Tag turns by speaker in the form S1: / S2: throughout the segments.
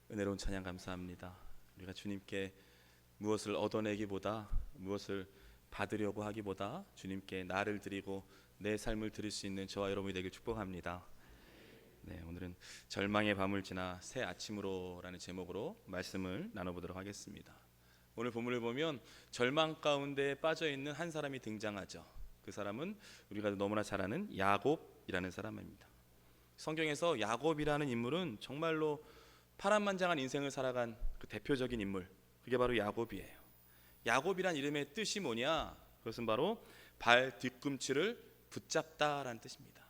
S1: 은혜로운 찬양 감사합니다. 우리가 주님께 무엇을 얻어내기보다, 무엇을 받으려고 하기보다 주님께 나를 드리고 내 삶을 드릴 수 있는 저와 여러분이 되길 축복합니다. 네, 오늘은 절망의 밤을 지나 새 아침으로라는 제목으로 말씀을 나눠보도록 하겠습니다. 오늘 본문을 보면 절망 가운데 빠져 있는 한 사람이 등장하죠. 그 사람은 우리가 너무나 잘 아는 야곱이라는 사람입니다. 성경에서 야곱이라는 인물은 정말로 파란만장한 인생을 살아간 그 대표적인 인물, 그게 바로 야곱이에요. 야곱이란 이름의 뜻이 뭐냐? 그것은 바로 발 뒤꿈치를 붙잡다라는 뜻입니다.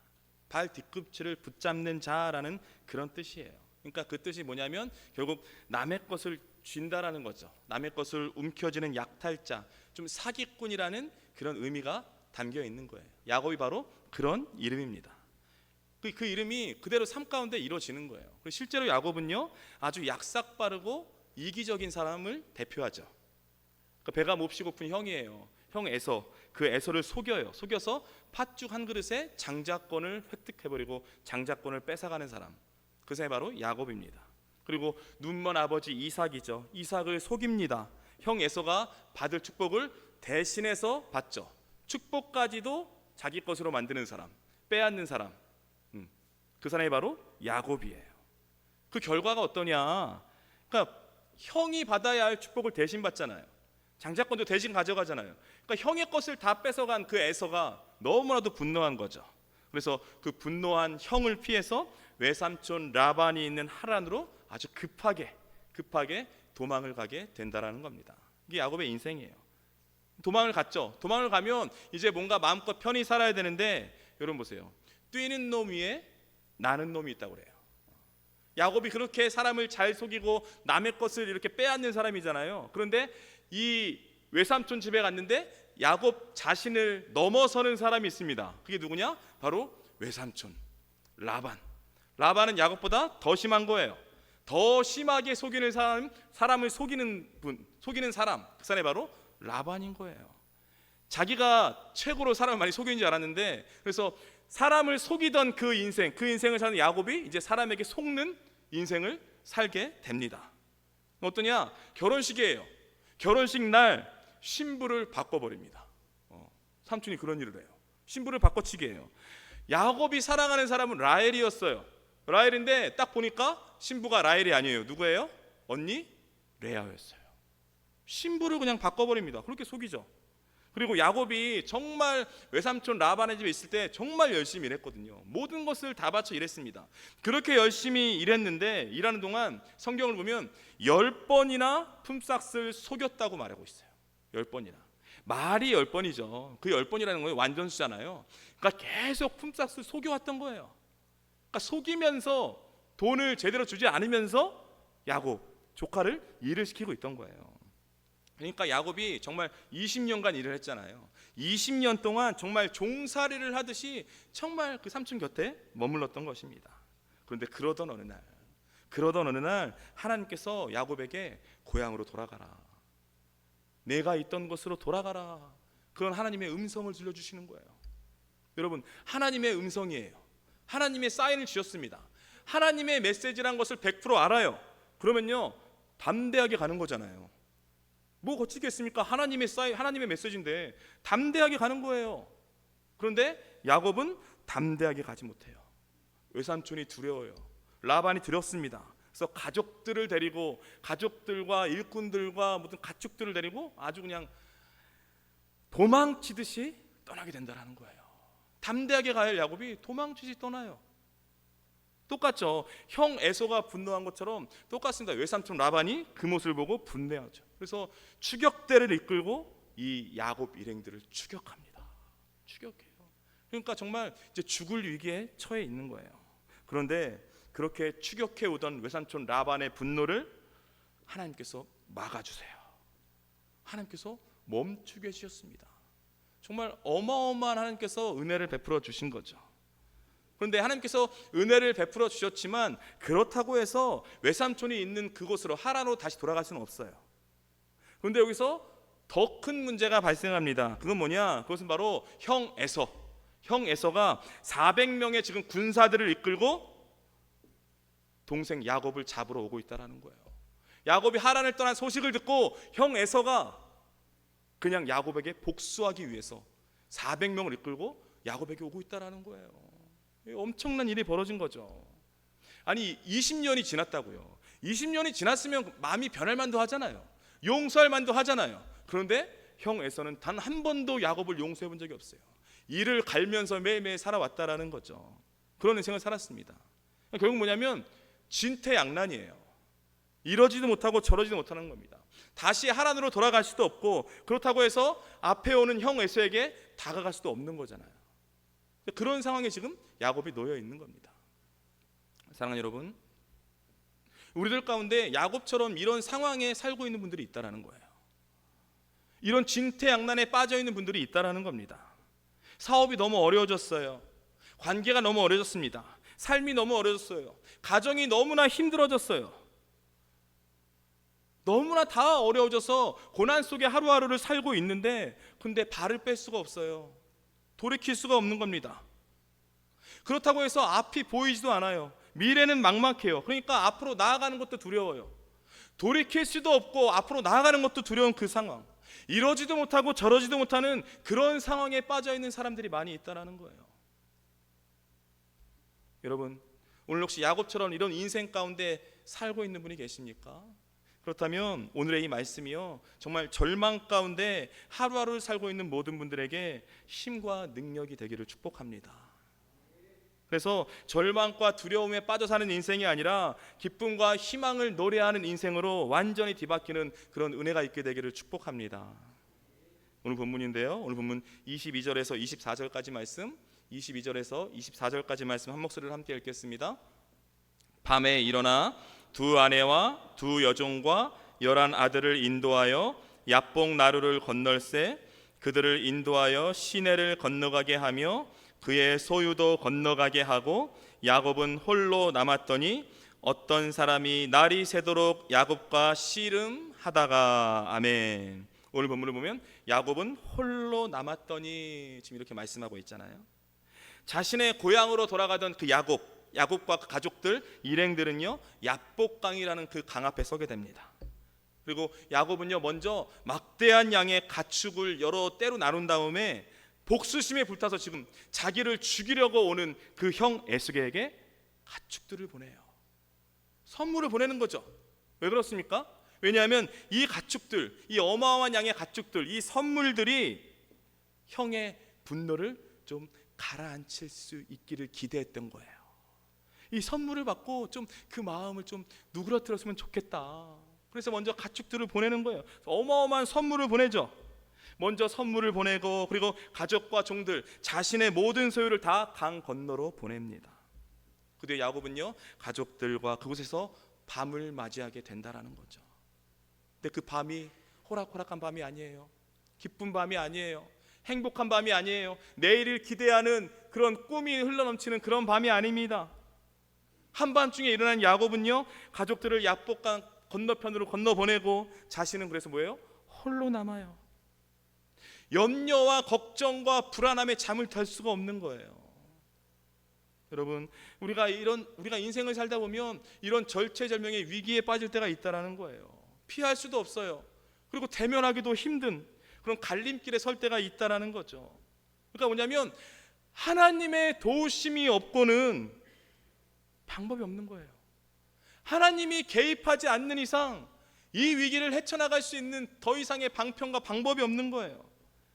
S1: 발 뒤꿈치를 붙잡는 자라는 그런 뜻이에요. 그러니까 그 뜻이 뭐냐면 결국 남의 것을 쥔다라는 거죠. 남의 것을 움켜쥐는 약탈자, 좀 사기꾼이라는 그런 의미가 담겨 있는 거예요. 야곱이 바로 그런 이름입니다. 그 이름이 그대로 삶 가운데 이루어지는 거예요. 실제로 야곱은요, 아주 약삭 빠르고 이기적인 사람을 대표하죠. 배가 몹시 고픈 형이에요. 형 에서, 그 에서를 속여서 팥죽 한 그릇에 장자권을 획득해버리고 장자권을 뺏어가는 사람, 그 사람이 바로 야곱입니다. 그리고 눈먼 아버지 이삭이죠. 이삭을 속입니다. 형 에서가 받을 축복을 대신해서 받죠. 축복까지도 자기 것으로 만드는 사람, 빼앗는 사람, 그 사람이 바로 야곱이에요. 그 결과가 어떠냐? 그러니까 형이 받아야 할 축복을 대신 받잖아요. 장자권도 대신 가져가잖아요. 그러니까 형의 것을 다 뺏어간 그 에서가 너무나도 분노한 거죠. 그래서 그 분노한 형을 피해서 외삼촌 라반이 있는 하란으로 아주 급하게 도망을 가게 된다라는 겁니다. 이게 야곱의 인생이에요. 도망을 갔죠. 도망을 가면 이제 뭔가 마음껏 편히 살아야 되는데, 여러분 보세요. 뛰는 놈 위에 나는 놈이 있다고 그래요. 야곱이 그렇게 사람을 잘 속이고 남의 것을 이렇게 빼앗는 사람이잖아요. 그런데 이 외삼촌 집에 갔는데 야곱 자신을 넘어서는 사람이 있습니다. 그게 누구냐? 바로 외삼촌 라반. 라반은 야곱보다 더 심한 거예요. 더 심하게 속이는 사람을 속이는 사람, 그 사람이 바로 라반인 거예요. 자기가 최고로 사람을 많이 속이는 줄 알았는데, 그래서 사람을 속이던 그 인생을 사는 야곱이 이제 사람에게 속는 인생을 살게 됩니다. 어떠냐? 결혼식이에요. 결혼식 날 신부를 바꿔버립니다. 삼촌이 그런 일을 해요. 신부를 바꿔치기 해요. 야곱이 사랑하는 사람은 라헬이었어요. 라헬인데 딱 보니까 신부가 라헬이 아니에요. 누구예요? 언니 레아였어요. 신부를 그냥 바꿔버립니다. 그렇게 속이죠. 그리고 야곱이 정말 외삼촌 라반의 집에 있을 때 정말 열심히 일했거든요. 모든 것을 다 바쳐 일했습니다. 그렇게 열심히 일했는데, 일하는 동안 성경을 보면 10번이나 품삯을 속였다고 말하고 있어요. 10번이나. 말이 10번이죠. 그 10번이라는 건 완전수잖아요. 그러니까 계속 품삯을 속여왔던 거예요. 그러니까 속이면서 돈을 제대로 주지 않으면서 야곱, 조카를 일을 시키고 있던 거예요. 그러니까 야곱이 정말 20년간 일을 했잖아요. 20년 동안 정말 종살이를 하듯이 정말 그 삼촌 곁에 머물렀던 것입니다. 그런데 그러던 어느 날 하나님께서 야곱에게 고향으로 돌아가라, 내가 있던 곳으로 돌아가라, 그런 하나님의 음성을 들려주시는 거예요. 여러분, 하나님의 음성이에요. 하나님의 사인을 주셨습니다. 하나님의 메시지란 것을 100% 알아요. 그러면요, 담대하게 가는 거잖아요. 뭐 거치겠습니까? 하나님의 메시지인데 담대하게 가는 거예요. 그런데 야곱은 담대하게 가지 못해요. 외삼촌이 두려워요. 라반이 두렵습니다. 그래서 가족들과 일꾼들과 모든 가축들을 데리고 아주 그냥 도망치듯이 떠나게 된다는 거예요. 담대하게 가야 할 야곱이 도망치듯이 떠나요. 똑같죠. 형 에서가 분노한 것처럼 똑같습니다. 외삼촌 라반이 그 모습을 보고 분노하죠. 그래서 추격대를 이끌고 이 야곱 일행들을 추격합니다. 추격해요. 그러니까 정말 이제 죽을 위기에 처해 있는 거예요. 그런데 그렇게 추격해 오던 외삼촌 라반의 분노를 하나님께서 막아주세요. 하나님께서 멈추게 해주셨습니다. 정말 어마어마한 하나님께서 은혜를 베풀어 주신 거죠. 그런데 하나님께서 은혜를 베풀어 주셨지만 그렇다고 해서 외삼촌이 있는 그곳으로 하란으로 다시 돌아갈 수는 없어요. 그런데 여기서 더 큰 문제가 발생합니다. 그건 뭐냐? 그것은 바로 형 에서가 400명의 지금 군사들을 이끌고 동생 야곱을 잡으러 오고 있다라는 거예요. 야곱이 하란을 떠난 소식을 듣고 형 에서가 그냥 야곱에게 복수하기 위해서 400명을 이끌고 야곱에게 오고 있다라는 거예요. 엄청난 일이 벌어진 거죠. 아니 20년이 지났다고요. 20년이 지났으면 마음이 변할 만도 하잖아요. 용서할 만도 하잖아요. 그런데 형 에서는 단 한 번도 야곱을 용서해 본 적이 없어요. 이를 갈면서 매일매일 살아왔다라는 거죠. 그런 인생을 살았습니다. 결국 뭐냐면 진퇴양난이에요. 이러지도 못하고 저러지도 못하는 겁니다. 다시 하란으로 돌아갈 수도 없고, 그렇다고 해서 앞에 오는 형 에서에게 다가갈 수도 없는 거잖아요. 그런 상황에 지금 야곱이 놓여 있는 겁니다. 사랑하는 여러분, 우리들 가운데 야곱처럼 이런 상황에 살고 있는 분들이 있다라는 거예요. 이런 진퇴양난에 빠져 있는 분들이 있다라는 겁니다. 사업이 너무 어려워졌어요. 관계가 너무 어려워졌습니다. 삶이 너무 어려워졌어요. 가정이 너무나 힘들어졌어요. 너무나 다 어려워져서 고난 속에 하루하루를 살고 있는데, 근데 발을 뺄 수가 없어요. 돌이킬 수가 없는 겁니다. 그렇다고 해서 앞이 보이지도 않아요. 미래는 막막해요. 그러니까 앞으로 나아가는 것도 두려워요. 돌이킬 수도 없고 앞으로 나아가는 것도 두려운 그 상황, 이러지도 못하고 저러지도 못하는 그런 상황에 빠져 있는 사람들이 많이 있다는 거예요. 여러분, 오늘 혹시 야곱처럼 이런 인생 가운데 살고 있는 분이 계십니까? 그렇다면 오늘의 이 말씀이요, 정말 절망 가운데 하루하루를 살고 있는 모든 분들에게 힘과 능력이 되기를 축복합니다. 그래서 절망과 두려움에 빠져 사는 인생이 아니라 기쁨과 희망을 노래하는 인생으로 완전히 뒤바뀌는 그런 은혜가 있게 되기를 축복합니다. 오늘 본문인데요, 오늘 본문 22절에서 24절까지 말씀, 22절에서 24절까지 말씀 한 목소리를 함께 읽겠습니다. 밤에 일어나 두 아내와 두 여종과 11 아들을 인도하여 야복 나루를 건널세 그들을 인도하여 시내를 건너가게 하며 그의 소유도 건너가게 하고 야곱은 홀로 남았더니 어떤 사람이 날이 새도록 야곱과 씨름하다가. 아멘. 오늘 본문을 보면 야곱은 홀로 남았더니 지금 이렇게 말씀하고 있잖아요. 자신의 고향으로 돌아가던 그 야곱과 그 가족들, 일행들은요 야복강이라는 그 강 앞에 서게 됩니다. 그리고 야곱은요 먼저 막대한 양의 가축을 여러 떼로 나눈 다음에 복수심에 불타서 지금 자기를 죽이려고 오는 그 형 에스게에게 가축들을 보내요. 선물을 보내는 거죠. 왜 그렇습니까? 왜냐하면 이 가축들, 이 어마어마한 양의 가축들, 이 선물들이 형의 분노를 좀 가라앉힐 수 있기를 기대했던 거예요. 이 선물을 받고 좀 그 마음을 좀 누그러뜨렸으면 좋겠다. 그래서 먼저 가축들을 보내는 거예요. 어마어마한 선물을 보내죠. 먼저 선물을 보내고, 그리고 가족과 종들, 자신의 모든 소유를 다 강 건너로 보냅니다. 그 뒤에 야곱은요 가족들과 그곳에서 밤을 맞이하게 된다라는 거죠. 근데 그 밤이 호락호락한 밤이 아니에요. 기쁜 밤이 아니에요. 행복한 밤이 아니에요. 내일을 기대하는 그런 꿈이 흘러넘치는 그런 밤이 아닙니다. 한밤중에 일어난 야곱은요 가족들을 야복강 건너편으로 건너보내고 자신은 그래서 뭐예요? 홀로 남아요. 염려와 걱정과 불안함에 잠을 잘 수가 없는 거예요. 여러분, 우리가 인생을 살다 보면 이런 절체절명의 위기에 빠질 때가 있다라는 거예요. 피할 수도 없어요. 그리고 대면하기도 힘든 그런 갈림길에 설 때가 있다라는 거죠. 그러니까 뭐냐면 하나님의 도우심이 없고는 방법이 없는 거예요. 하나님이 개입하지 않는 이상 이 위기를 헤쳐나갈 수 있는 더 이상의 방편과 방법이 없는 거예요.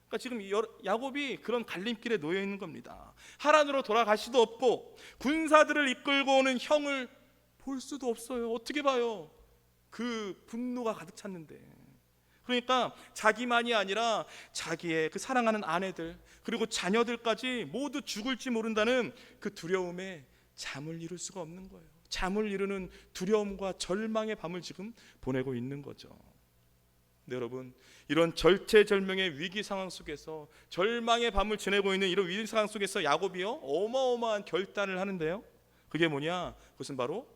S1: 그러니까 지금 야곱이 그런 갈림길에 놓여 있는 겁니다. 하란으로 돌아갈 수도 없고 군사들을 이끌고 오는 형을 볼 수도 없어요. 어떻게 봐요? 그 분노가 가득 찼는데. 그러니까 자기만이 아니라 자기의 그 사랑하는 아내들 그리고 자녀들까지 모두 죽을지 모른다는 그 두려움에 잠을 이룰 수가 없는 거예요. 잠을 이루는 두려움과 절망의 밤을 지금 보내고 있는 거죠. 네, 여러분, 이런 절체절명의 위기 상황 속에서 절망의 밤을 지내고 있는 이런 위기 상황 속에서 야곱이요 어마어마한 결단을 하는데요, 그게 뭐냐? 그것은 바로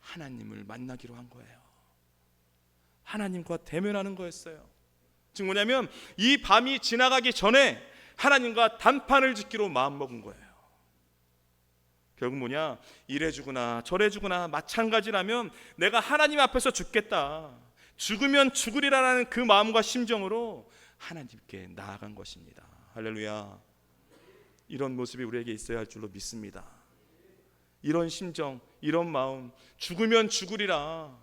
S1: 하나님을 만나기로 한 거예요. 하나님과 대면하는 거였어요. 즉 뭐냐면 이 밤이 지나가기 전에 하나님과 단판을 짓기로 마음먹은 거예요. 결국 뭐냐? 이래주구나 저래주구나 마찬가지라면 내가 하나님 앞에서 죽겠다, 죽으면 죽으리라는 그 마음과 심정으로 하나님께 나아간 것입니다. 할렐루야. 이런 모습이 우리에게 있어야 할 줄로 믿습니다. 이런 심정, 이런 마음, 죽으면 죽으리라,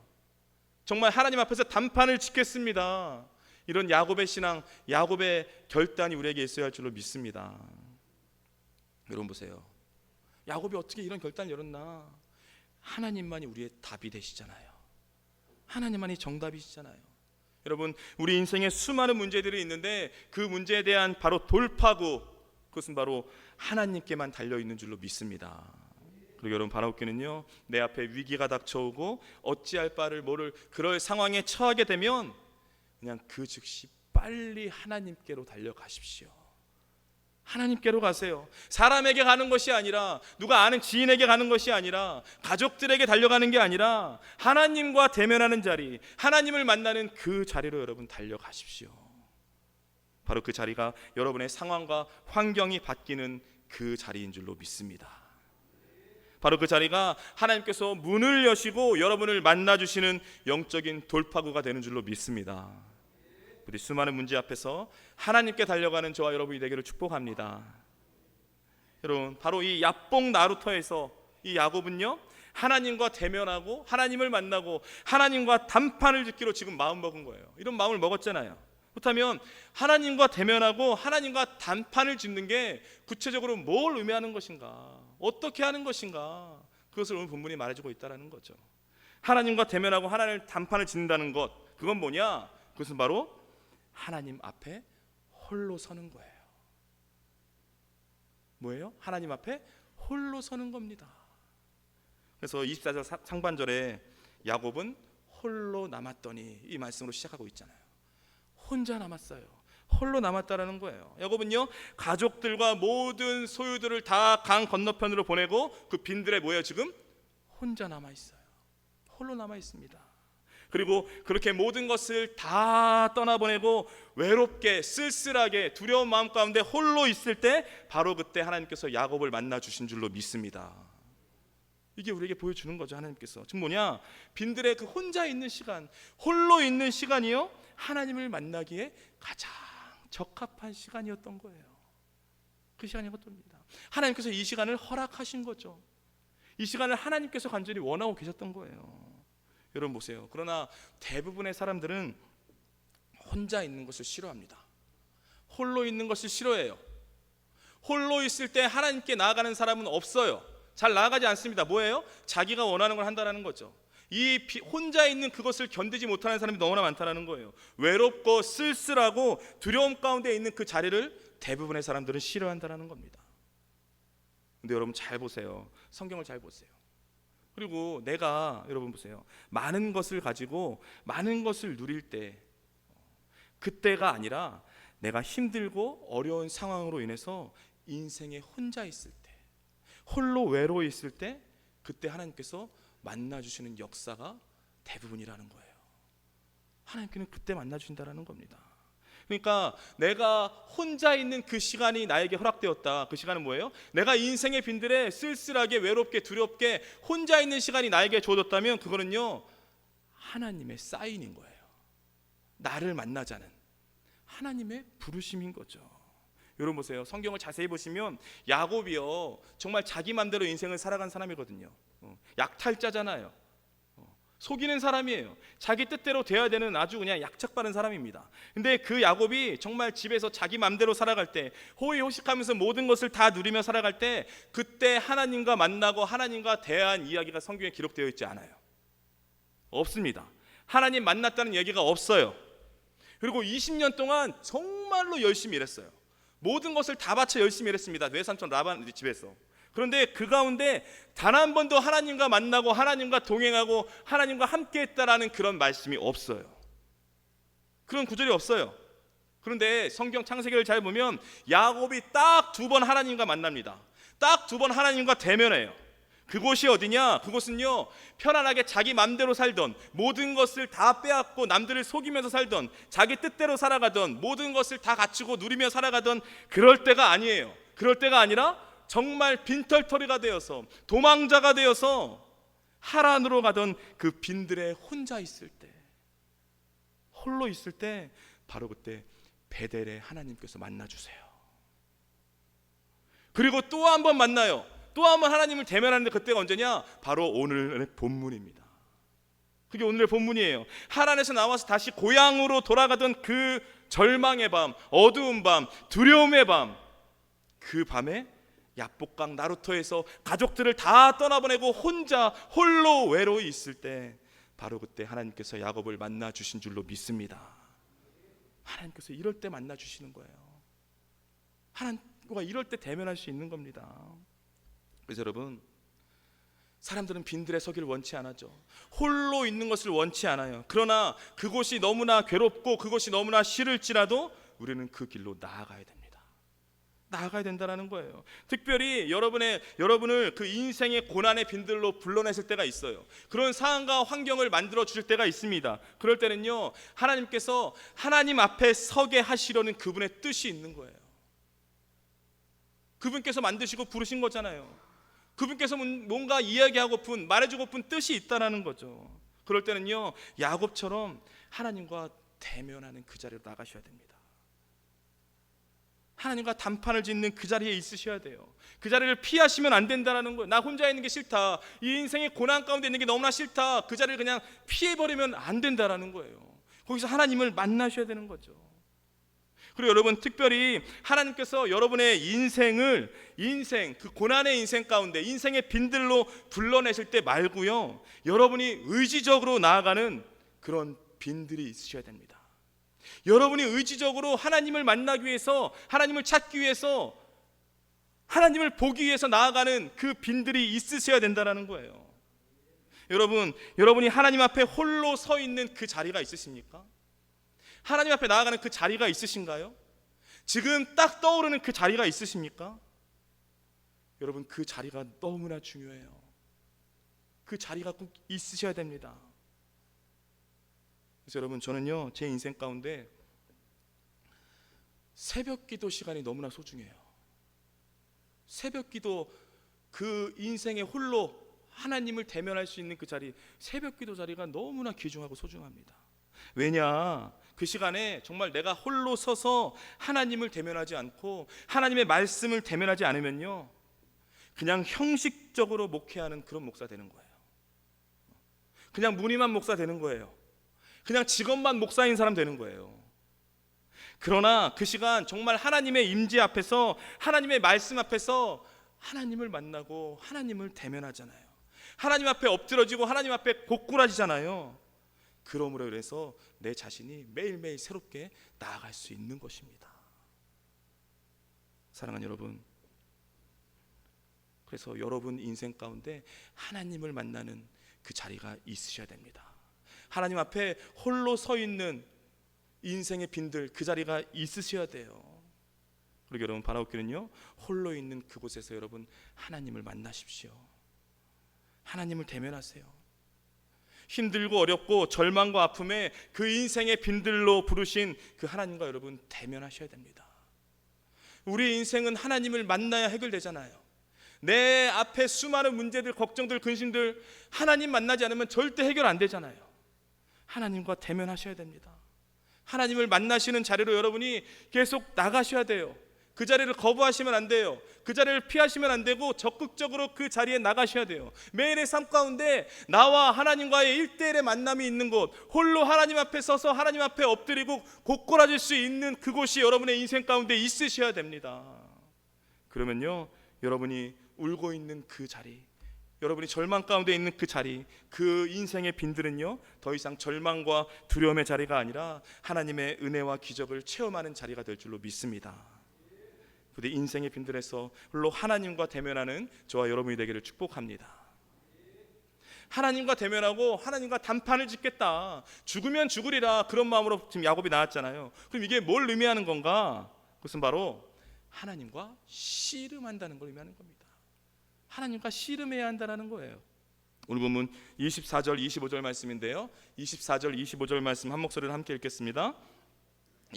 S1: 정말 하나님 앞에서 단판을 짓겠습니다, 이런 야곱의 신앙, 야곱의 결단이 우리에게 있어야 할 줄로 믿습니다. 여러분 보세요. 야곱이 어떻게 이런 결단을 내렸나? 하나님만이 우리의 답이 되시잖아요. 하나님만이 정답이시잖아요. 여러분, 우리 인생에 수많은 문제들이 있는데 그 문제에 대한 바로 돌파구, 그것은 바로 하나님께만 달려있는 줄로 믿습니다. 그리고 여러분, 바라옵기는요, 내 앞에 위기가 닥쳐오고 어찌할 바를 모를 그럴 상황에 처하게 되면 그냥 그 즉시 빨리 하나님께로 달려가십시오. 하나님께로 가세요. 사람에게 가는 것이 아니라, 누가 아는 지인에게 가는 것이 아니라, 가족들에게 달려가는 게 아니라 하나님과 대면하는 자리, 하나님을 만나는 그 자리로 여러분 달려가십시오. 바로 그 자리가 여러분의 상황과 환경이 바뀌는 그 자리인 줄로 믿습니다. 바로 그 자리가 하나님께서 문을 여시고 여러분을 만나주시는 영적인 돌파구가 되는 줄로 믿습니다. 우리 수많은 문제 앞에서 하나님께 달려가는 저와 여러분이 되기를 축복합니다. 여러분, 바로 이 야뽕 나루터에서 이 야곱은요, 하나님과 대면하고 하나님을 만나고 하나님과 단판을 짓기로 지금 마음 먹은 거예요. 이런 마음을 먹었잖아요. 그렇다면 하나님과 대면하고 하나님과 단판을 짓는 게 구체적으로 뭘 의미하는 것인가, 어떻게 하는 것인가, 그것을 오늘 본문이 말해주고 있다는 거죠. 하나님과 대면하고 하나님을 단판을 짓는다는 것, 그건 뭐냐? 그것은 바로 하나님 앞에 홀로 서는 거예요. 뭐예요? 하나님 앞에 홀로 서는 겁니다. 그래서 24절 상반절에 야곱은 홀로 남았더니 이 말씀으로 시작하고 있잖아요. 혼자 남았어요. 홀로 남았다라는 거예요. 야곱은요, 가족들과 모든 소유들을 다 강 건너편으로 보내고 그 빈들에 뭐예요? 지금 혼자 남아 있어요. 홀로 남아 있습니다. 그리고 그렇게 모든 것을 다 떠나보내고 외롭게 쓸쓸하게 두려운 마음 가운데 홀로 있을 때 바로 그때 하나님께서 야곱을 만나 주신 줄로 믿습니다. 이게 우리에게 보여주는 거죠. 하나님께서 지금 뭐냐? 빈들에 그 혼자 있는 시간, 홀로 있는 시간이요, 하나님을 만나기에 가장 적합한 시간이었던 거예요. 그 시간이었던 겁니다. 하나님께서 이 시간을 허락하신 거죠. 이 시간을 하나님께서 간절히 원하고 계셨던 거예요. 여러분 보세요. 그러나 대부분의 사람들은 혼자 있는 것을 싫어합니다. 홀로 있는 것을 싫어해요. 홀로 있을 때 하나님께 나아가는 사람은 없어요. 잘 나아가지 않습니다. 뭐예요? 자기가 원하는 걸 한다는 거죠. 이 혼자 있는 그것을 견디지 못하는 사람이 너무나 많다는 거예요. 외롭고 쓸쓸하고 두려움 가운데 있는 그 자리를 대부분의 사람들은 싫어한다는 겁니다. 근데 여러분 잘 보세요. 성경을 잘 보세요. 그리고 내가, 여러분 보세요, 많은 것을 가지고 많은 것을 누릴 때, 그때가 아니라 내가 힘들고 어려운 상황으로 인해서 인생에 혼자 있을 때, 홀로 외로워 있을 때, 그때 하나님께서 만나주시는 역사가 대부분이라는 거예요. 하나님께는 그때 만나주신다는 겁니다. 그러니까 내가 혼자 있는 그 시간이 나에게 허락되었다. 그 시간은 뭐예요? 내가 인생의 빈들에 쓸쓸하게 외롭게 두렵게 혼자 있는 시간이 나에게 주어졌다면 그거는요, 하나님의 사인인 거예요. 나를 만나자는 하나님의 부르심인 거죠. 여러분 보세요. 성경을 자세히 보시면 야곱이요, 정말 자기 맘대로 인생을 살아간 사람이거든요. 약탈자잖아요. 속이는 사람이에요. 자기 뜻대로 돼야 되는 아주 그냥 약착받은 사람입니다. 근데 그 야곱이 정말 집에서 자기 맘대로 살아갈 때, 호의호식하면서 모든 것을 다 누리며 살아갈 때, 그때 하나님과 만나고 하나님과 대한 이야기가 성경에 기록되어 있지 않아요. 없습니다. 하나님 만났다는 얘기가 없어요. 그리고 20년 동안 정말로 열심히 일했어요. 모든 것을 다 바쳐 열심히 일했습니다. 외삼촌 라반 집에서. 그런데 그 가운데 단 한 번도 하나님과 만나고 하나님과 동행하고 하나님과 함께 했다라는 그런 말씀이 없어요. 그런 구절이 없어요. 그런데 성경 창세기를 잘 보면 야곱이 딱 2번 하나님과 만납니다. 딱 2번 하나님과 대면해요. 그곳이 어디냐? 그곳은요, 편안하게 자기 맘대로 살던, 모든 것을 다 빼앗고 남들을 속이면서 살던, 자기 뜻대로 살아가던, 모든 것을 다 갖추고 누리며 살아가던 그럴 때가 아니에요. 그럴 때가 아니라 정말 빈털터리가 되어서 도망자가 되어서 하란으로 가던 그 빈들에 혼자 있을 때, 홀로 있을 때, 바로 그때 베델에 하나님께서 만나주세요. 그리고 또 한 번 만나요. 또 한 번 하나님을 대면하는데 그때가 언제냐? 바로 오늘의 본문입니다. 그게 오늘의 본문이에요. 하란에서 나와서 다시 고향으로 돌아가던 그 절망의 밤, 어두운 밤, 두려움의 밤, 그 밤에 야복강 나루터에서 가족들을 다 떠나보내고 혼자 홀로 외로이 있을 때, 바로 그때 하나님께서 야곱을 만나 주신 줄로 믿습니다. 하나님께서 이럴 때 만나 주시는 거예요. 하나님과 이럴 때 대면할 수 있는 겁니다. 그래서 여러분, 사람들은 빈들에 서기를 원치 않았죠. 홀로 있는 것을 원치 않아요. 그러나 그곳이 너무나 괴롭고 그것이 너무나 싫을지라도 우리는 그 길로 나아가야 됩니다. 나아가야 된다는 거예요. 특별히 여러분을 그 인생의 고난의 빈들로 불러냈을 때가 있어요. 그런 상황과 환경을 만들어 주실 때가 있습니다. 그럴 때는요, 하나님께서 하나님 앞에 서게 하시려는 그분의 뜻이 있는 거예요. 그분께서 만드시고 부르신 거잖아요. 그분께서 뭔가 이야기하고픈, 말해주고픈 뜻이 있다라는 거죠. 그럴 때는요, 야곱처럼 하나님과 대면하는 그 자리로 나가셔야 됩니다. 하나님과 단판을 짓는 그 자리에 있으셔야 돼요. 그 자리를 피하시면 안 된다는 거예요. 나 혼자 있는 게 싫다, 이 인생의 고난 가운데 있는 게 너무나 싫다, 그 자리를 그냥 피해버리면 안 된다는 거예요. 거기서 하나님을 만나셔야 되는 거죠. 그리고 여러분, 특별히 하나님께서 여러분의 그 고난의 인생 가운데 인생의 빈들로 불러내실 때 말고요, 여러분이 의지적으로 나아가는 그런 빈들이 있으셔야 됩니다. 여러분이 의지적으로 하나님을 만나기 위해서, 하나님을 찾기 위해서, 하나님을 보기 위해서 나아가는 그 빈들이 있으셔야 된다는 거예요. 여러분이 하나님 앞에 홀로 서 있는 그 자리가 있으십니까? 하나님 앞에 나아가는 그 자리가 있으신가요? 지금 딱 떠오르는 그 자리가 있으십니까? 여러분, 그 자리가 너무나 중요해요. 그 자리가 꼭 있으셔야 됩니다. 그래서 여러분, 저는요, 제 인생 가운데 새벽 기도 시간이 너무나 소중해요. 새벽 기도, 그 인생에 홀로 하나님을 대면할 수 있는 그 자리, 새벽 기도 자리가 너무나 귀중하고 소중합니다. 왜냐, 그 시간에 정말 내가 홀로 서서 하나님을 대면하지 않고 하나님의 말씀을 대면하지 않으면요, 그냥 형식적으로 목회하는 그런 목사 되는 거예요. 그냥 무늬만 목사 되는 거예요. 그냥 직업만 목사인 사람 되는 거예요. 그러나 그 시간 정말 하나님의 임재 앞에서, 하나님의 말씀 앞에서 하나님을 만나고 하나님을 대면하잖아요. 하나님 앞에 엎드러지고 하나님 앞에 고꾸라지잖아요. 그러므로 인해서 내 자신이 매일매일 새롭게 나아갈 수 있는 것입니다. 사랑하는 여러분, 그래서 여러분 인생 가운데 하나님을 만나는 그 자리가 있으셔야 됩니다. 하나님 앞에 홀로 서 있는 인생의 빈들, 그 자리가 있으셔야 돼요. 그리고 여러분, 바라옵기는요, 홀로 있는 그곳에서 여러분 하나님을 만나십시오. 하나님을 대면하세요. 힘들고 어렵고 절망과 아픔에 그 인생의 빈들로 부르신 그 하나님과 여러분 대면하셔야 됩니다. 우리 인생은 하나님을 만나야 해결되잖아요. 내 앞에 수많은 문제들, 걱정들, 근심들 하나님 만나지 않으면 절대 해결 안 되잖아요. 하나님과 대면하셔야 됩니다. 하나님을 만나시는 자리로 여러분이 계속 나가셔야 돼요. 그 자리를 거부하시면 안 돼요. 그 자리를 피하시면 안 되고 적극적으로 그 자리에 나가셔야 돼요. 매일의 삶 가운데 나와 하나님과의 1대1의 만남이 있는 곳, 홀로 하나님 앞에 서서 하나님 앞에 엎드리고 고꾸라질 수 있는 그곳이 여러분의 인생 가운데 있으셔야 됩니다. 그러면요, 여러분이 울고 있는 그 자리, 여러분이 절망 가운데 있는 그 자리, 그 인생의 빈들은요, 더 이상 절망과 두려움의 자리가 아니라 하나님의 은혜와 기적을 체험하는 자리가 될 줄로 믿습니다. 부디 인생의 빈들에서 홀로 하나님과 대면하는 저와 여러분이 되기를 축복합니다. 하나님과 대면하고 하나님과 단판을 짓겠다, 죽으면 죽으리라, 그런 마음으로 지금 야곱이 나왔잖아요. 그럼 이게 뭘 의미하는 건가? 그것은 바로 하나님과 씨름한다는 걸 의미하는 겁니다. 하나님과 씨름해야 한다는 거예요. 오늘 본문 24절 25절 말씀인데요, 24절 25절 말씀 한 목소리로 함께 읽겠습니다.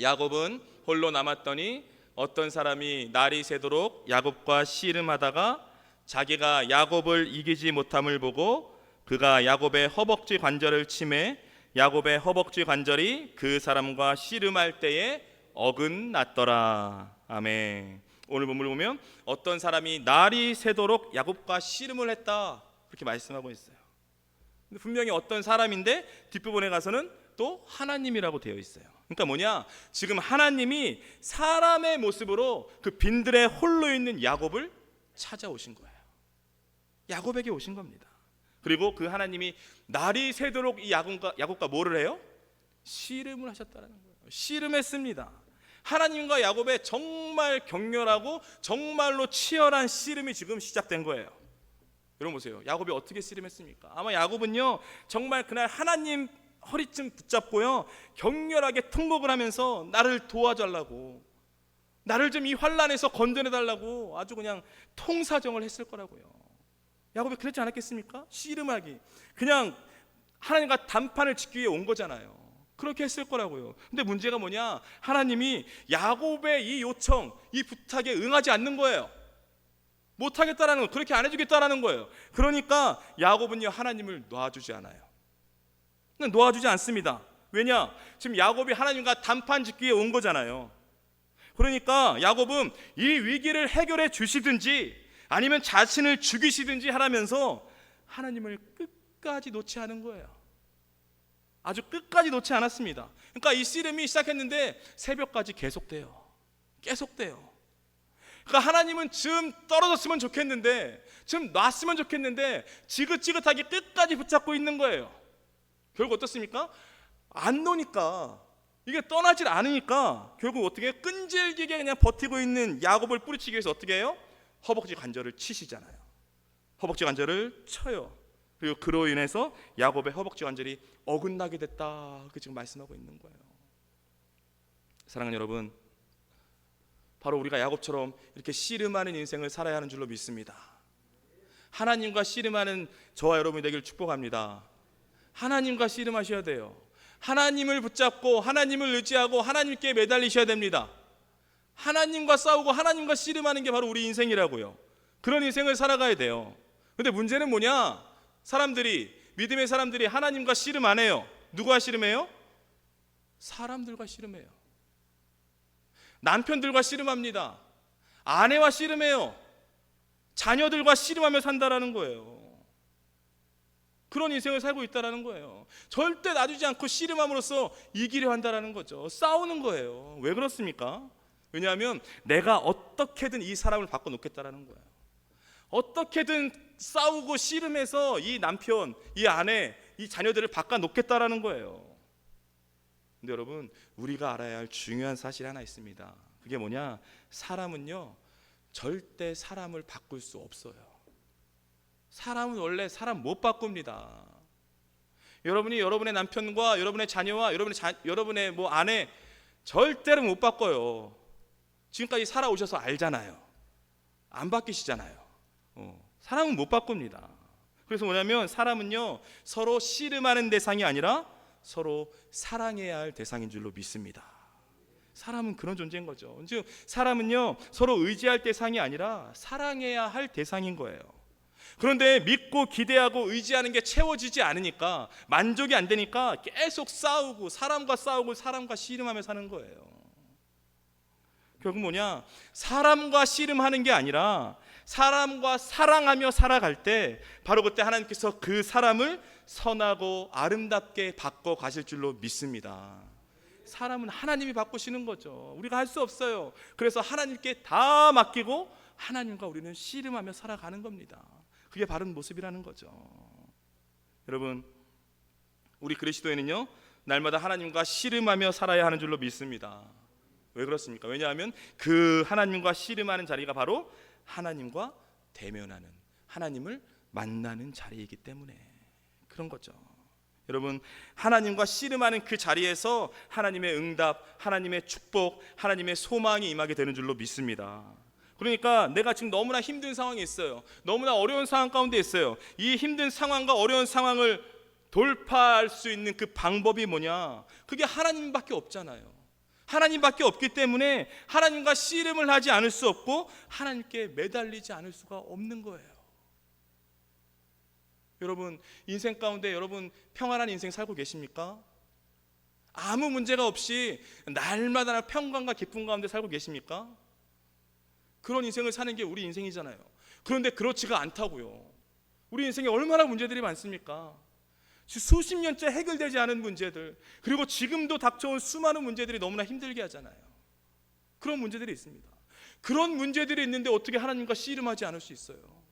S1: 야곱은 홀로 남았더니 어떤 사람이 날이 새도록 야곱과 씨름하다가 자기가 야곱을 이기지 못함을 보고 그가 야곱의 허벅지 관절을 치매 야곱의 허벅지 관절이 그 사람과 씨름할 때에 어긋났더라. 아멘. 오늘 본문을 보면 어떤 사람이 날이 새도록 야곱과 씨름을 했다 그렇게 말씀하고 있어요. 근데 분명히 어떤 사람인데 뒷부분에 가서는 또 하나님이라고 되어 있어요. 그러니까 뭐냐, 지금 하나님이 사람의 모습으로 그 빈들에 홀로 있는 야곱을 찾아오신 거예요. 야곱에게 오신 겁니다. 그리고 그 하나님이 날이 새도록 이 야곱과 뭐를 해요? 씨름을 하셨다는 거예요. 씨름했습니다. 하나님과 야곱의 정말 격렬하고 정말로 치열한 씨름이 지금 시작된 거예요. 여러분 보세요. 야곱이 어떻게 씨름했습니까? 아마 야곱은요 정말 그날 하나님 허리쯤 붙잡고요 격렬하게 통곡을 하면서 나를 도와달라고, 나를 좀 이 환난에서 건져내달라고 아주 그냥 통사정을 했을 거라고요. 야곱이 그랬지 않았겠습니까? 씨름하기, 그냥 하나님과 단판을 짓기 위해 온 거잖아요. 그렇게 했을 거라고요. 근데 문제가 뭐냐, 하나님이 야곱의 이 요청, 이 부탁에 응하지 않는 거예요. 못하겠다라는 거, 그렇게 안 해주겠다라는 거예요. 그러니까 야곱은요 하나님을 놔주지 않아요. 놓아주지 않습니다. 왜냐? 지금 야곱이 하나님과 단판 짓기 위해 온 거잖아요. 그러니까 야곱은 이 위기를 해결해 주시든지 아니면 자신을 죽이시든지 하라면서 하나님을 끝까지 놓지 않은 거예요. 아주 끝까지 놓지 않았습니다. 그러니까 이 씨름이 시작했는데 새벽까지 계속돼요. 그러니까 하나님은 좀 떨어졌으면 좋겠는데, 좀 놨으면 좋겠는데 지긋지긋하게 끝까지 붙잡고 있는 거예요. 결국 어떻습니까? 안 노니까, 이게 떠나질 않으니까 결국 어떻게 해요? 끈질기게 그냥 버티고 있는 야곱을 뿌리치기 위해서 어떻게 해요? 허벅지 관절을 치시잖아요. 허벅지 관절을 쳐요. 그리고 그로 인해서 야곱의 허벅지 관절이 어긋나게 됐다, 그렇게 지금 말씀하고 있는 거예요. 사랑하는 여러분, 바로 우리가 야곱처럼 이렇게 씨름하는 인생을 살아야 하는 줄로 믿습니다. 하나님과 씨름하는 저와 여러분이 되길 축복합니다. 하나님과 씨름하셔야 돼요. 하나님을 붙잡고 하나님을 의지하고 하나님께 매달리셔야 됩니다. 하나님과 싸우고 하나님과 씨름하는 게 바로 우리 인생이라고요. 그런 인생을 살아가야 돼요. 근데 문제는 뭐냐, 믿음의 사람들이 하나님과 씨름 안 해요. 누구와 씨름해요? 사람들과 씨름해요. 남편들과 씨름합니다. 아내와 씨름해요. 자녀들과 씨름하며 산다라는 거예요. 그런 인생을 살고 있다라는 거예요. 절대 놔주지 않고 씨름함으로써 이기려 한다라는 거죠. 싸우는 거예요. 왜 그렇습니까? 왜냐하면 내가 어떻게든 이 사람을 바꿔놓겠다라는 거예요. 어떻게든 싸우고 씨름해서 이 남편, 이 아내, 이 자녀들을 바꿔놓겠다라는 거예요. 근데 여러분, 우리가 알아야 할 중요한 사실이 하나 있습니다. 그게 뭐냐, 사람은요 절대 사람을 바꿀 수 없어요. 사람은 원래 사람 못 바꿉니다. 여러분이 여러분의 남편과 여러분의 자녀와 여러분의 아내 절대로 못 바꿔요. 지금까지 살아오셔서 알잖아요. 안 바뀌시잖아요. 사람은 못 바꿉니다. 그래서 뭐냐면 사람은요 서로 씨름하는 대상이 아니라 서로 사랑해야 할 대상인 줄로 믿습니다. 사람은 그런 존재인 거죠. 즉 사람은요 서로 의지할 대상이 아니라 사랑해야 할 대상인 거예요. 그런데 믿고 기대하고 의지하는 게 채워지지 않으니까, 만족이 안 되니까 계속 싸우고 사람과 씨름하며 사는 거예요. 결국 뭐냐, 사람과 씨름하는 게 아니라 사람과 사랑하며 살아갈 때 바로 그때 하나님께서 그 사람을 선하고 아름답게 바꿔 가실 줄로 믿습니다. 사람은 하나님이 바꾸시는 거죠. 우리가 할 수 없어요. 그래서 하나님께 다 맡기고 하나님과 우리는 씨름하며 살아가는 겁니다. 그게 바른 모습이라는 거죠. 여러분, 우리 그리스도인은요 날마다 하나님과 씨름하며 살아야 하는 줄로 믿습니다. 왜 그렇습니까? 왜냐하면 그 하나님과 씨름하는 자리가 바로 하나님과 대면하는, 하나님을 만나는 자리이기 때문에 그런 거죠. 여러분, 하나님과 씨름하는 그 자리에서 하나님의 응답, 하나님의 축복, 하나님의 소망이 임하게 되는 줄로 믿습니다. 그러니까 내가 지금 너무나 힘든 상황에 있어요. 너무나 어려운 상황 가운데 있어요. 이 힘든 상황과 어려운 상황을 돌파할 수 있는 그 방법이 뭐냐? 그게 하나님밖에 없잖아요. 하나님밖에 없기 때문에 하나님과 씨름을 하지 않을 수 없고 하나님께 매달리지 않을 수가 없는 거예요. 여러분, 인생 가운데 여러분 평안한 인생 살고 계십니까? 아무 문제가 없이 날마다 평강과 기쁨 가운데 살고 계십니까? 그런 인생을 사는 게 우리 인생이잖아요. 그런데 그렇지가 않다고요. 우리 인생에 얼마나 문제들이 많습니까? 수십 년째 해결되지 않은 문제들, 그리고 지금도 닥쳐온 수많은 문제들이 너무나 힘들게 하잖아요. 그런 문제들이 있습니다. 그런 문제들이 있는데 어떻게 하나님과 씨름하지 않을 수 있어요?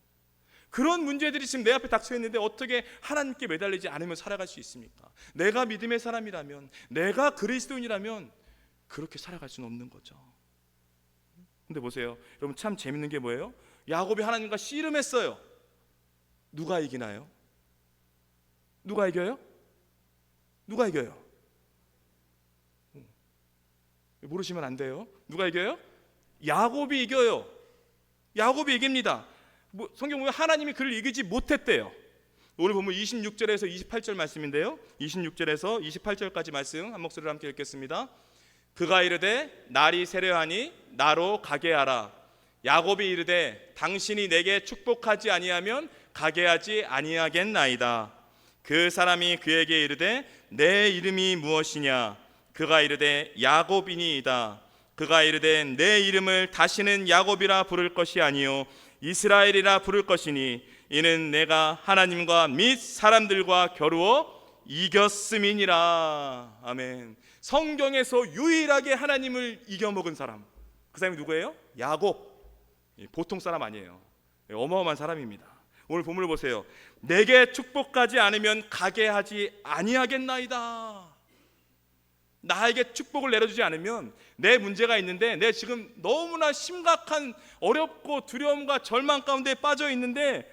S1: 그런 문제들이 지금 내 앞에 닥쳐 있는데 어떻게 하나님께 매달리지 않으면 살아갈 수 있습니까? 내가 믿음의 사람이라면, 내가 그리스도인이라면 그렇게 살아갈 수는 없는 거죠. 근데 보세요, 여러분, 참 재밌는 게 뭐예요? 야곱이 하나님과 씨름했어요. 누가 이기나요? 누가 이겨요? 누가 이겨요? 모르시면 안 돼요. 누가 이겨요? 야곱이 이겨요. 야곱이 이깁니다. 성경 보면 하나님이 그를 이기지 못했대요. 오늘 보면 26절에서 28절 말씀인데요, 26절에서 28절까지 말씀 한 목소리로 함께 읽겠습니다. 그가 이르되 날이 세려하니 나로 가게 하라. 야곱이 이르되 당신이 내게 축복하지 아니하면 가게 하지 아니하겠나이다. 그 사람이 그에게 이르되 내 이름이 무엇이냐? 그가 이르되 야곱이니이다. 그가 이르되 내 이름을 다시는 야곱이라 부를 것이 아니요 이스라엘이라 부를 것이니 이는 내가 하나님과 및 사람들과 겨루어 이겼음이니라. 아멘. 성경에서 유일하게 하나님을 이겨먹은 사람, 그 사람이 누구예요? 야곱. 보통 사람 아니에요. 어마어마한 사람입니다. 오늘 본문을 보세요. 내게 축복하지 않으면 가게 하지 아니하겠나이다. 나에게 축복을 내려주지 않으면, 내 문제가 있는데 내 지금 너무나 심각한 어렵고 두려움과 절망 가운데 빠져 있는데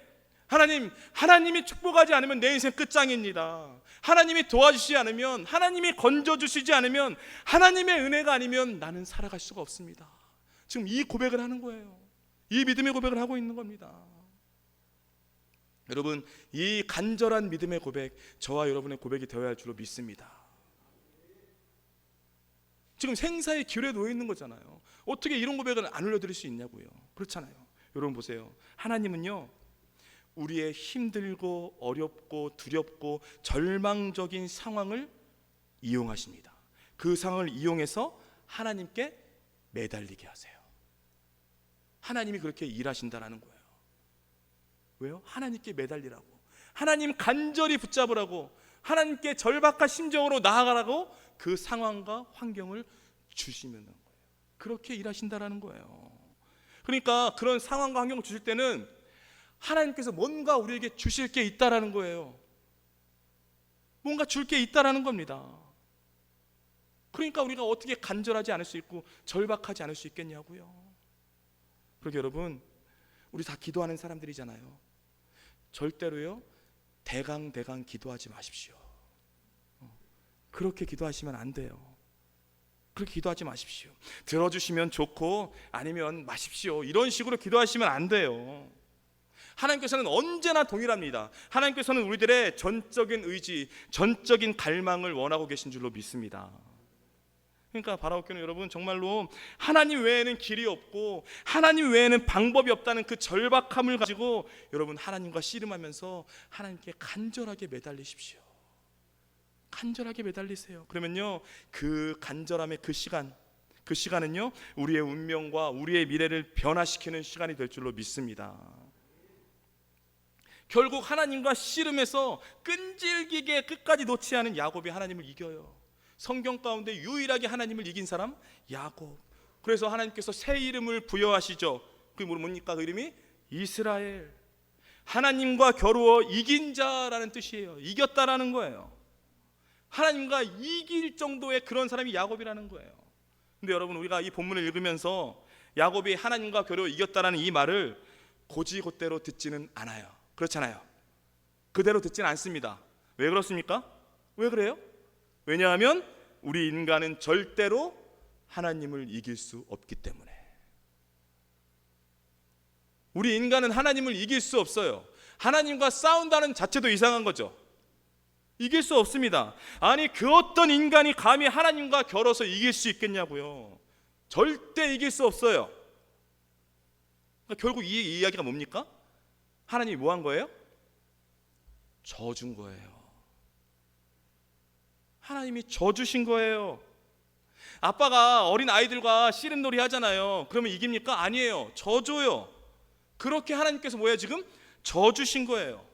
S1: 하나님이 축복하지 않으면 내 인생 끝장입니다. 하나님이 도와주시지 않으면, 하나님이 건져주시지 않으면, 하나님의 은혜가 아니면 나는 살아갈 수가 없습니다. 지금 이 고백을 하는 거예요. 이 믿음의 고백을 하고 있는 겁니다. 여러분, 이 간절한 믿음의 고백, 저와 여러분의 고백이 되어야 할 줄로 믿습니다. 지금 생사의 기로에 놓여 있는 거잖아요. 어떻게 이런 고백을 안 올려드릴 수 있냐고요. 그렇잖아요. 여러분 보세요, 하나님은요, 우리의 힘들고 어렵고 두렵고 절망적인 상황을 이용하십니다. 그 상황을 이용해서 하나님께 매달리게 하세요. 하나님이 그렇게 일하신다는 거예요. 왜요? 하나님께 매달리라고, 하나님 간절히 붙잡으라고, 하나님께 절박한 심정으로 나아가라고 그 상황과 환경을 주시는 거예요. 그렇게 일하신다라는 거예요. 그러니까 그런 상황과 환경을 주실 때는 하나님께서 뭔가 우리에게 주실 게 있다라는 거예요. 뭔가 줄 게 있다라는 겁니다. 그러니까 우리가 어떻게 간절하지 않을 수 있고 절박하지 않을 수 있겠냐고요. 그러게 여러분, 우리 다 기도하는 사람들이잖아요. 절대로요, 대강 기도하지 마십시오. 그렇게 기도하시면 안 돼요. 그렇게 기도하지 마십시오. 들어주시면 좋고 아니면 마십시오, 이런 식으로 기도하시면 안 돼요. 하나님께서는 언제나 동일합니다. 하나님께서는 우리들의 전적인 의지, 전적인 갈망을 원하고 계신 줄로 믿습니다. 그러니까 바라옵교는 여러분, 정말로 하나님 외에는 길이 없고 하나님 외에는 방법이 없다는 그 절박함을 가지고 여러분, 하나님과 씨름하면서 하나님께 간절하게 매달리십시오. 간절하게 매달리세요. 그러면요, 그 간절함의 그 시간은요, 우리의 운명과 우리의 미래를 변화시키는 시간이 될 줄로 믿습니다. 결국 하나님과 씨름해서 끈질기게 끝까지 놓지 않은 야곱이 하나님을 이겨요. 성경 가운데 유일하게 하나님을 이긴 사람, 야곱. 그래서 하나님께서 새 이름을 부여하시죠. 그게 뭡니까? 그 이름이 이스라엘. 하나님과 겨루어 이긴 자라는 뜻이에요. 이겼다라는 거예요. 하나님과 이길 정도의 그런 사람이 야곱이라는 거예요. 근데 여러분, 우리가 이 본문을 읽으면서 야곱이 하나님과 겨루어 이겼다라는 이 말을 고지곧대로 듣지는 않아요. 그렇잖아요. 그대로 듣지는 않습니다. 왜 그렇습니까? 왜 그래요? 왜냐하면 우리 인간은 절대로 하나님을 이길 수 없기 때문에. 우리 인간은 하나님을 이길 수 없어요. 하나님과 싸운다는 자체도 이상한 거죠. 이길 수 없습니다. 아니 그 어떤 인간이 감히 하나님과 겨뤄서 이길 수 있겠냐고요. 절대 이길 수 없어요. 그러니까 결국 이 이야기가 뭡니까? 하나님이 뭐 한 거예요? 져준 거예요. 하나님이 져주신 거예요. 아빠가 어린 아이들과 씨름놀이 하잖아요. 그러면 이깁니까? 아니에요. 져줘요. 그렇게 하나님께서 뭐예요? 지금 져주신 거예요.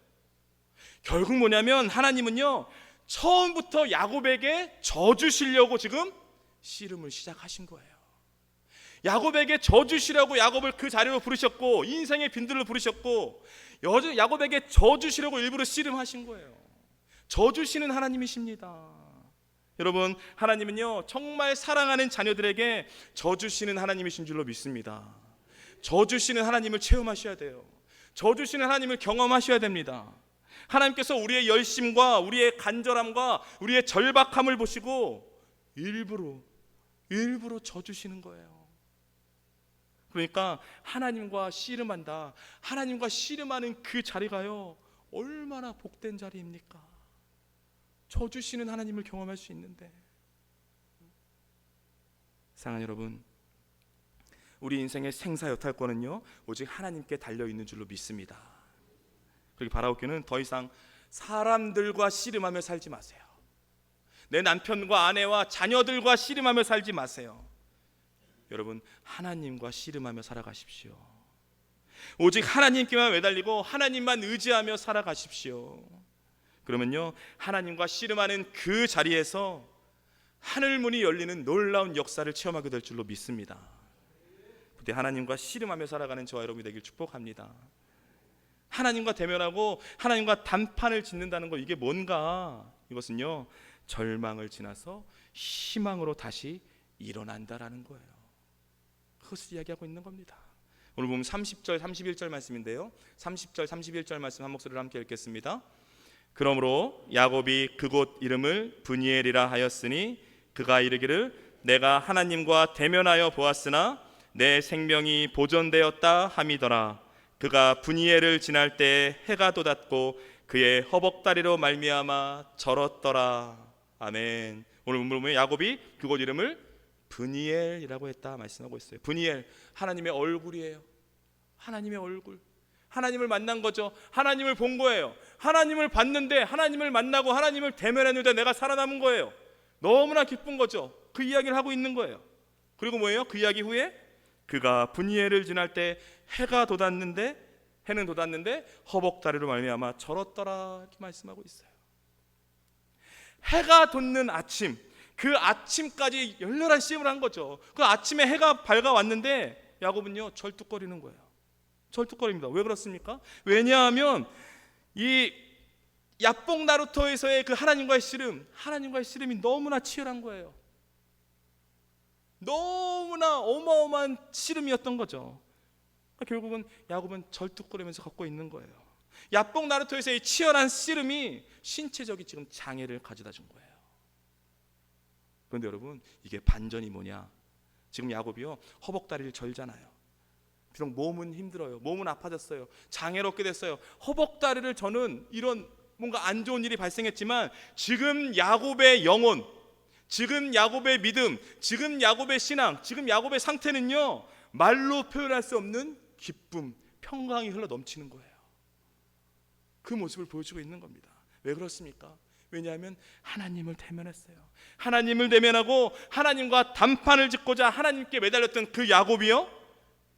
S1: 결국 뭐냐면 하나님은요, 처음부터 야곱에게 져주시려고 지금 씨름을 시작하신 거예요. 야곱에게 져주시려고 야곱을 그 자리로 부르셨고, 인생의 빈들을 부르셨고, 야곱에게 져주시려고 일부러 씨름하신 거예요. 져주시는 하나님이십니다. 여러분, 하나님은요 정말 사랑하는 자녀들에게 져주시는 하나님이신 줄로 믿습니다. 져주시는 하나님을 체험하셔야 돼요. 져주시는 하나님을 경험하셔야 됩니다. 하나님께서 우리의 열심과 우리의 간절함과 우리의 절박함을 보시고 일부러 져주시는 거예요. 그러니까 하나님과 씨름한다, 하나님과 씨름하는 그 자리가요 얼마나 복된 자리입니까? 져주시는 하나님을 경험할 수 있는데. 사랑하는 여러분, 우리 인생의 생사여탈권은요 오직 하나님께 달려있는 줄로 믿습니다. 그렇게 바라옵기는 더 이상 사람들과 씨름하며 살지 마세요. 내 남편과 아내와 자녀들과 씨름하며 살지 마세요. 여러분, 하나님과 씨름하며 살아가십시오. 오직 하나님께만 매달리고 하나님만 의지하며 살아가십시오. 그러면요 하나님과 씨름하는 그 자리에서 하늘문이 열리는 놀라운 역사를 체험하게 될 줄로 믿습니다. 그때 하나님과 씨름하며 살아가는 저와 여러분이 되길 축복합니다. 하나님과 대면하고 하나님과 단판을 짓는다는 거, 이게 뭔가? 이것은요 절망을 지나서 희망으로 다시 일어난다라는 거예요. 그것을 이야기하고 있는 겁니다. 오늘 보면 30절 31절 말씀인데요, 30절 31절 말씀 한 목소리로 함께 읽겠습니다. 그러므로 야곱이 그곳 이름을 브니엘이라 하였으니 그가 이르기를 내가 하나님과 대면하여 보았으나 내 생명이 보존되었다 함이더라. 그가 브니엘을 지날 때 해가 돋았고 그의 허벅다리로 말미암아 절었더라. 아멘. 오늘 본문 보면 야곱이 그곳 이름을 브니엘이라고 했다 말씀하고 있어요. 브니엘, 하나님의 얼굴이에요. 하나님의 얼굴. 하나님을 만난 거죠. 하나님을 본 거예요. 하나님을 봤는데, 하나님을 만나고 하나님을 대면했는데 내가 살아남은 거예요. 너무나 기쁜 거죠. 그 이야기를 하고 있는 거예요. 그리고 뭐예요? 그 이야기 후에 그가 브니엘을 지날 때 해가 돋았는데, 해는 돋았는데 허벅다리로 말미암아 절었더라 이렇게 말씀하고 있어요. 해가 돋는 아침, 그 아침까지 열렬한 씨름을 한 거죠. 그 아침에 해가 밝아왔는데 야곱은요 절뚝거리는 거예요. 절뚝거립니다. 왜 그렇습니까? 왜냐하면 이 야복 나루토에서의 그 하나님과의 씨름이 너무나 치열한 거예요. 너무나 어마어마한 씨름이었던 거죠. 결국은 야곱은 절뚝거리면서 걷고 있는 거예요. 야복 나루토에서의 치열한 씨름이 신체적인 지금 장애를 가져다 준 거예요. 그런데 여러분, 이게 반전이 뭐냐? 지금 야곱이요 허벅다리를 절잖아요. 비록 몸은 힘들어요. 몸은 아파졌어요. 장애를 얻게 됐어요. 허벅다리를 저는 이런 뭔가 안 좋은 일이 발생했지만 지금 야곱의 영혼, 지금 야곱의 믿음, 지금 야곱의 신앙, 지금 야곱의 상태는요 말로 표현할 수 없는 기쁨, 평강이 흘러 넘치는 거예요. 그 모습을 보여주고 있는 겁니다. 왜 그렇습니까? 왜냐하면 하나님을 대면했어요. 하나님을 대면하고 하나님과 단판을 짓고자 하나님께 매달렸던 그 야곱이요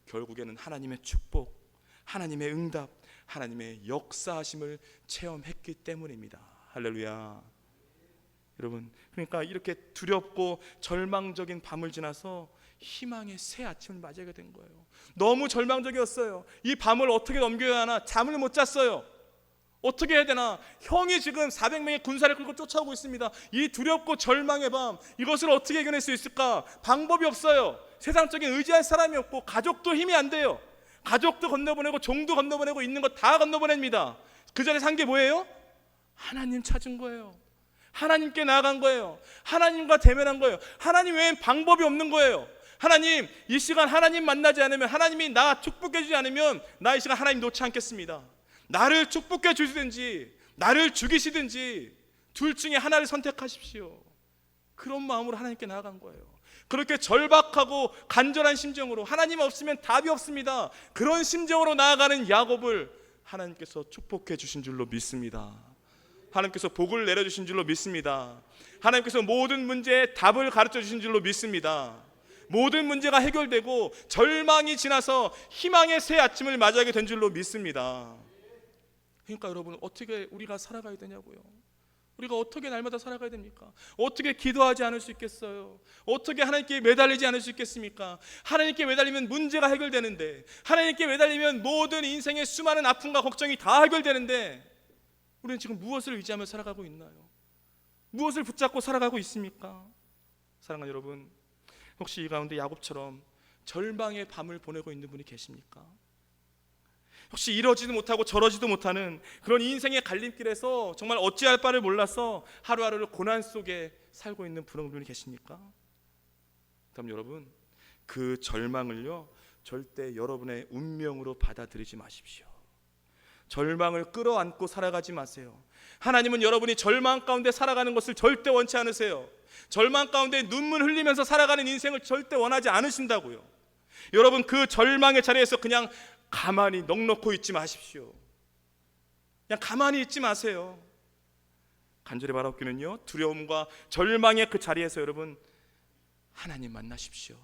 S1: 결국에는 하나님의 축복, 하나님의 응답, 하나님의 역사하심을 체험했기 때문입니다. 할렐루야. 여러분, 그러니까 이렇게 두렵고 절망적인 밤을 지나서 희망의 새 아침을 맞이하게 된 거예요. 너무 절망적이었어요. 이 밤을 어떻게 넘겨야 하나, 잠을 못 잤어요. 어떻게 해야 되나? 형이 지금 400명의 군사를 끌고 쫓아오고 있습니다. 이 두렵고 절망의 밤, 이것을 어떻게 해결할 수 있을까? 방법이 없어요. 세상적인 의지할 사람이 없고 가족도 힘이 안 돼요. 가족도 건너보내고 종도 건너보내고 있는 거 다 건너보냅니다. 그 전에 산 게 뭐예요? 하나님 찾은 거예요. 하나님께 나아간 거예요. 하나님과 대면한 거예요. 하나님 외엔 방법이 없는 거예요. 하나님, 이 시간 하나님 만나지 않으면, 하나님이 나 축복해 주지 않으면 나 이 시간 하나님 놓지 않겠습니다. 나를 축복해 주시든지 나를 죽이시든지
S2: 둘 중에 하나를 선택하십시오. 그런 마음으로 하나님께 나아간 거예요. 그렇게 절박하고 간절한 심정으로 하나님 없으면 답이 없습니다. 그런 심정으로 나아가는 야곱을 하나님께서 축복해 주신 줄로 믿습니다. 하나님께서 복을 내려주신 줄로 믿습니다. 하나님께서 모든 문제에 답을 가르쳐 주신 줄로 믿습니다. 모든 문제가 해결되고 절망이 지나서 희망의 새 아침을 맞이하게 된 줄로 믿습니다. 그러니까 여러분, 어떻게 우리가 살아가야 되냐고요. 우리가 어떻게 날마다 살아가야 됩니까? 어떻게 기도하지 않을 수 있겠어요? 어떻게 하나님께 매달리지 않을 수 있겠습니까? 하나님께 매달리면 문제가 해결되는데, 하나님께 매달리면 모든 인생의 수많은 아픔과 걱정이 다 해결되는데, 우리는 지금 무엇을 의지하며 살아가고 있나요? 무엇을 붙잡고 살아가고 있습니까? 사랑하는 여러분, 혹시 이 가운데 야곱처럼 절망의 밤을 보내고 있는 분이 계십니까? 혹시 이러지도 못하고 저러지도 못하는 그런 인생의 갈림길에서 정말 어찌할 바를 몰라서 하루하루를 고난 속에 살고 있는 분이 계십니까? 그럼 여러분, 그 절망을요, 절대 여러분의 운명으로 받아들이지 마십시오. 절망을 끌어안고 살아가지 마세요. 하나님은 여러분이 절망 가운데 살아가는 것을 절대 원치 않으세요. 절망 가운데 눈물 흘리면서 살아가는 인생을 절대 원하지 않으신다고요. 여러분, 그 절망의 자리에서 그냥 가만히 넋놓고 있지 마십시오. 그냥 가만히 있지 마세요. 간절히 바라옵기는요, 두려움과 절망의 그 자리에서 여러분, 하나님 만나십시오.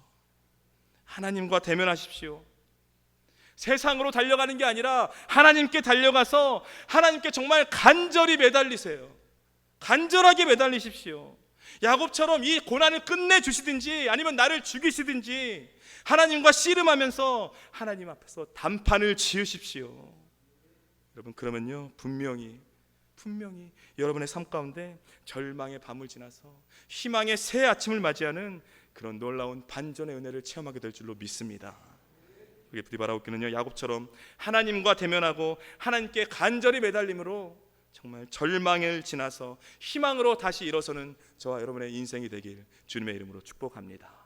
S2: 하나님과 대면하십시오. 세상으로 달려가는 게 아니라 하나님께 달려가서 하나님께 정말 간절히 매달리세요. 간절하게 매달리십시오. 야곱처럼 이 고난을 끝내주시든지 아니면 나를 죽이시든지 하나님과 씨름하면서 하나님 앞에서 단판을 지으십시오. 여러분, 그러면요, 분명히 여러분의 삶 가운데 절망의 밤을 지나서 희망의 새 아침을 맞이하는 그런 놀라운 반전의 은혜를 체험하게 될 줄로 믿습니다. 우리 부디 바라옵기는요, 야곱처럼 하나님과 대면하고 하나님께 간절히 매달림으로 정말 절망을 지나서 희망으로 다시 일어서는 저와 여러분의 인생이 되길 주님의 이름으로 축복합니다.